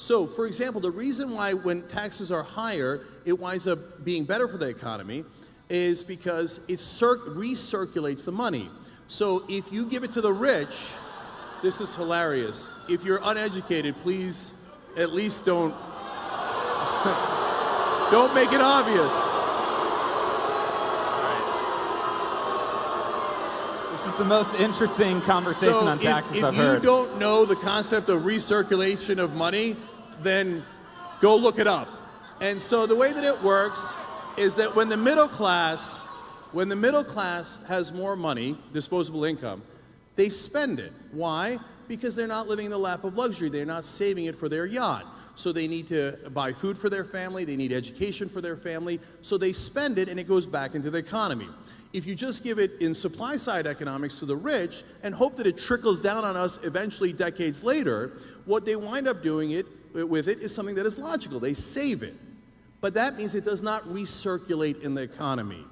So, for example, the reason why when taxes are higher, it winds up being better for the economy is because it recirculates the money. So if you give it to the rich, this is hilarious. If you're uneducated, please at least don't make it obvious. This is the most interesting conversation on taxes I've heard. If you don't know the concept of recirculation of money, then go look it up. And so the way that it works is that when the middle class has more money, disposable income, they spend it. Why? Because they're not living in the lap of luxury. They're not saving it for their yacht. So they need to buy food for their family. They need education for their family. So they spend it and it goes back into the economy. If you just give it in supply side economics to the rich and hope that it trickles down on us eventually decades later, what they wind up doing with it is something that is logical. They save it. But that means it does not recirculate in the economy.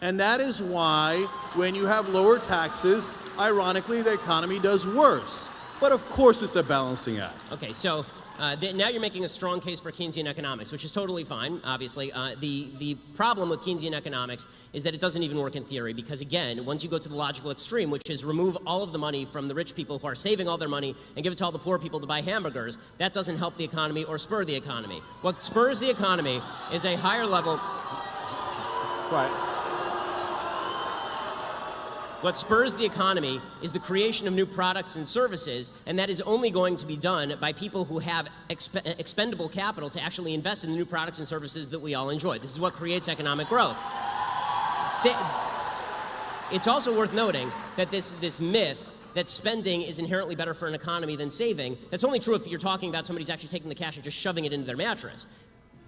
And that is why when you have lower taxes, ironically, the economy does worse. But of course it's a balancing act. Okay, so now you're making a strong case for Keynesian economics, which is totally fine, obviously. The problem with Keynesian economics is that it doesn't even work in theory because, again, once you go to the logical extreme, which is remove all of the money from the rich people who are saving all their money and give it to all the poor people to buy hamburgers, that doesn't help the economy or spur the economy. What spurs the economy is a higher level... Right. What spurs the economy is the creation of new products and services, and that is only going to be done by people who have expendable capital to actually invest in the new products and services that we all enjoy. This is what creates economic growth. It's also worth noting that this myth that spending is inherently better for an economy than saving, that's only true if you're talking about somebody who's actually taking the cash and just shoving it into their mattress.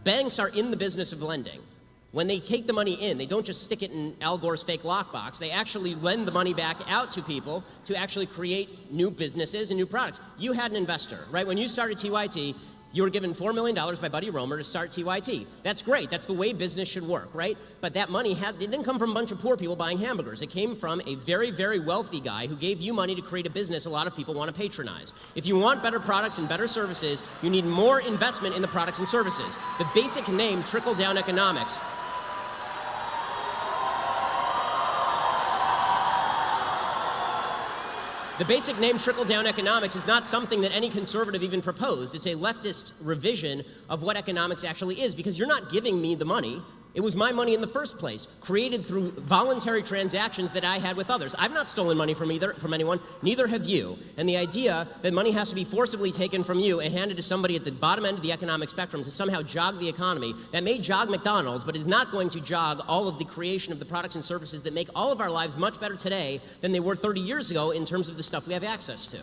Banks are in the business of lending. When they take the money in, they don't just stick it in Al Gore's fake lockbox. They actually lend the money back out to people to actually create new businesses and new products. You had an investor, right? When you started TYT, you were given $4 million by Buddy Roemer to start TYT. That's great. That's the way business should work, right? But that money it didn't come from a bunch of poor people buying hamburgers. It came from a very, very wealthy guy who gave you money to create a business a lot of people want to patronize. If you want better products and better services, you need more investment in the products and services. The basic name, trickle-down economics, the basic name trickle-down economics is not something that any conservative even proposed. It's a leftist revision of what economics actually is, because you're not giving me the money. It was my money in the first place, created through voluntary transactions that I had with others. I've not stolen money from anyone, neither have you. And the idea that money has to be forcibly taken from you and handed to somebody at the bottom end of the economic spectrum to somehow jog the economy, that may jog McDonald's, but is not going to jog all of the creation of the products and services that make all of our lives much better today than they were 30 years ago in terms of the stuff we have access to.